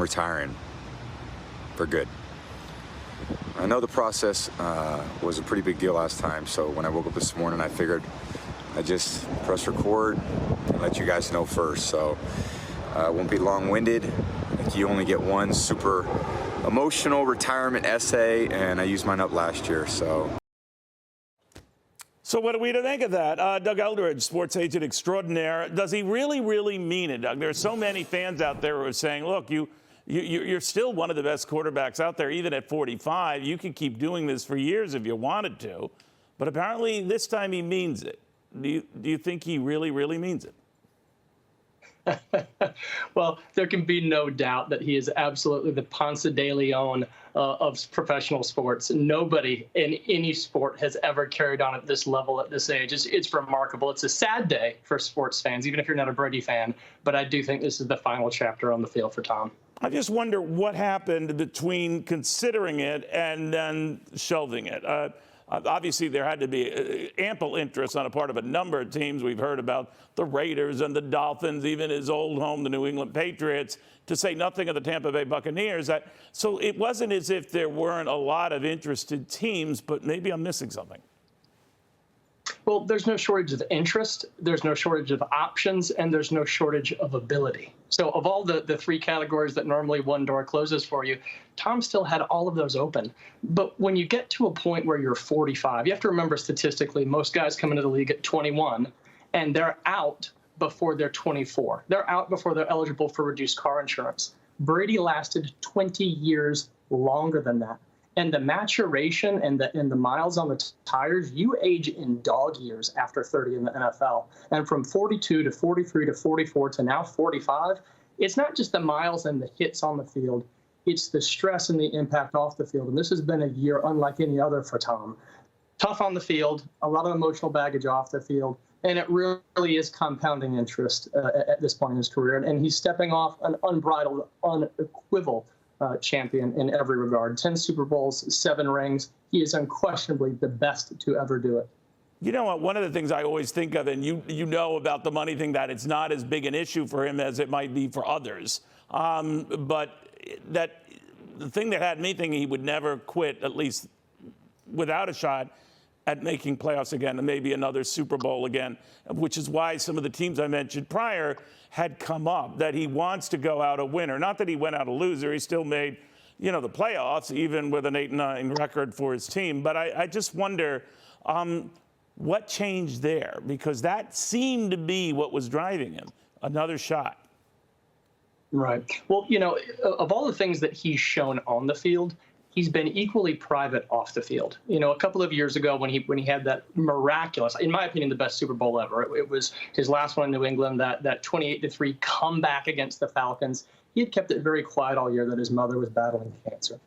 retiring for good. I know the process was a pretty big deal last time, so when I woke up this morning, I figured I'd just press record and let you guys know first. So it won't be long-winded. Like, you only get one super emotional retirement essay, and I used mine up last year, so. So what are we to think of that? Doug Elridge, sports agent extraordinaire. Does he really, really mean it, Doug? There are so many fans out there who are saying, look, you're still one of the best quarterbacks out there, even at 45. You could keep doing this for years if you wanted to. But apparently this time he means it. Do you think he really, really means it? Well, there can be no doubt that he is absolutely the Ponce de Leon of professional sports. Nobody in any sport has ever carried on at this level at this age. It's remarkable. It's a sad day for sports fans, even if you're not a Brady fan. But I do think this is the final chapter on the field for Tom. I just wonder what happened between considering it and then shelving it. Obviously, there had to be ample interest on a part of a number of teams. We've heard about the Raiders and the Dolphins, even his old home, the New England Patriots, to say nothing of the Tampa Bay Buccaneers. So it wasn't as if there weren't a lot of interested teams, but maybe I'm missing something. Well, there's no shortage of interest, there's no shortage of options, and there's no shortage of ability. So of all the three categories that normally one door closes for you, Tom still had all of those open. But when you get to a point where you're 45, you have to remember statistically, most guys come into the league at 21, and they're out before they're 24. They're out before they're eligible for reduced car insurance. Brady lasted 20 years longer than that. And the maturation and the miles on the tires, you age in dog years after 30 in the NFL. And from 42 to 43 to 44 to now 45, it's not just the miles and the hits on the field. It's the stress and the impact off the field. And this has been a year unlike any other for Tom. Tough on the field, a lot of emotional baggage off the field. And it really is compounding interest at this point in his career. And he's stepping off an unbridled, unequivocal champion in every regard. 10 Super Bowls, 7 rings. He is unquestionably the best to ever do it. You know what? One of the things I always think of, and you know about the money thing, that it's not as big an issue for him as it might be for others. But that the thing that had me thinking he would never quit, at least without a shot at making playoffs again and maybe another Super Bowl again, which is why some of the teams I mentioned prior had come up, that he wants to go out a winner. Not that he went out a loser. He still made, the playoffs, even with an 8-9 record for his team. But I just wonder what changed there, because that seemed to be what was driving him, another shot. Right. Well, of all the things that he's shown on the field, he's been equally private off the field. A couple of years ago when he had that miraculous, in my opinion, the best Super Bowl ever. It was his last one in New England, that 28-3 comeback against the Falcons. He had kept it very quiet all year that his mother was battling cancer.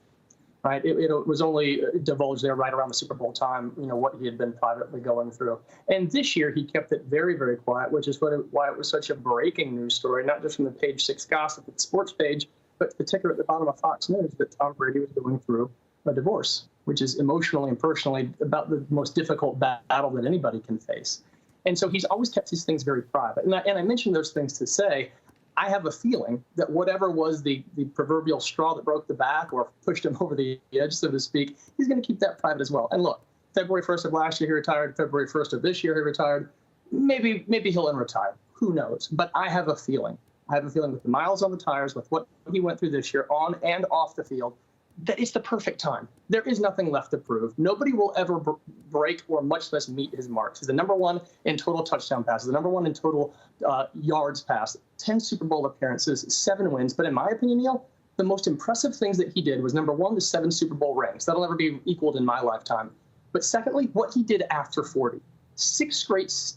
Right? It was only divulged there right around the Super Bowl time, what he had been privately going through. And this year he kept it very, very quiet, which is why it was such a breaking news story, not just from the Page 6 gossip at the sports page, but the ticker at the bottom of Fox News that Tom Brady was going through a divorce, which is emotionally and personally about the most difficult battle that anybody can face. And so he's always kept these things very private. And I mention those things to say, I have a feeling that whatever was the proverbial straw that broke the back or pushed him over the edge, so to speak, he's going to keep that private as well. And look, February 1st of last year he retired. February 1st of this year he retired. Maybe he'll unretire. Who knows? But I have a feeling. I have a feeling with the miles on the tires, with what he went through this year on and off the field, that it's the perfect time. There is nothing left to prove. Nobody will ever break or much less meet his marks. He's the #1 in total touchdown passes, the #1 in total yards passed, 10 Super Bowl appearances, 7 wins. But in my opinion, Neil, the most impressive things that he did was #1, the 7 Super Bowl rings. That'll never be equaled in my lifetime. But secondly, what he did after 40. 6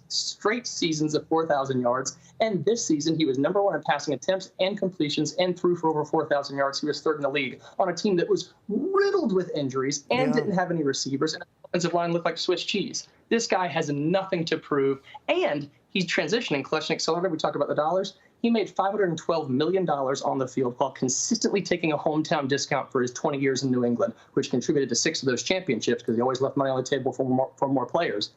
straight seasons of 4,000 yards. And this season, he was #1 in passing attempts and completions and threw for over 4,000 yards. He was 3rd in the league on a team that was riddled with injuries and didn't have any receivers. And the offensive line looked like Swiss cheese. This guy has nothing to prove. And he's transitioning, clutch and accelerator. We talked about the dollars. He made $512 million on the field while consistently taking a hometown discount for his 20 years in New England, which contributed to 6 of those championships because he always left money on the table for more players.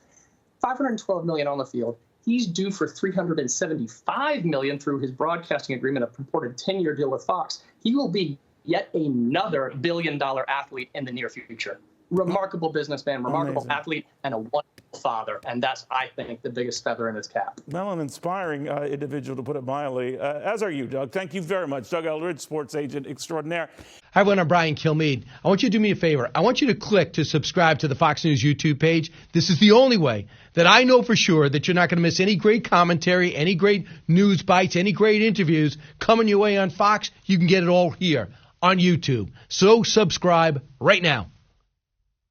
$512 million on the field. He's due for $375 million through his broadcasting agreement, a purported 10-year deal with Fox. He will be yet another billion-dollar athlete in the near future. Remarkable businessman, remarkable athlete, and a wonderful father. And that's, I think, the biggest feather in his cap. Well, an inspiring individual, to put it mildly, as are you, Doug. Thank you very much. Doug Elridge, sports agent extraordinaire. Hi, everyone. I'm Brian Kilmeade. I want you to do me a favor. I want you to click to subscribe to the Fox News YouTube page. This is the only way that I know for sure that you're not going to miss any great commentary, any great news bites, any great interviews coming your way on Fox. You can get it all here on YouTube. So subscribe right now.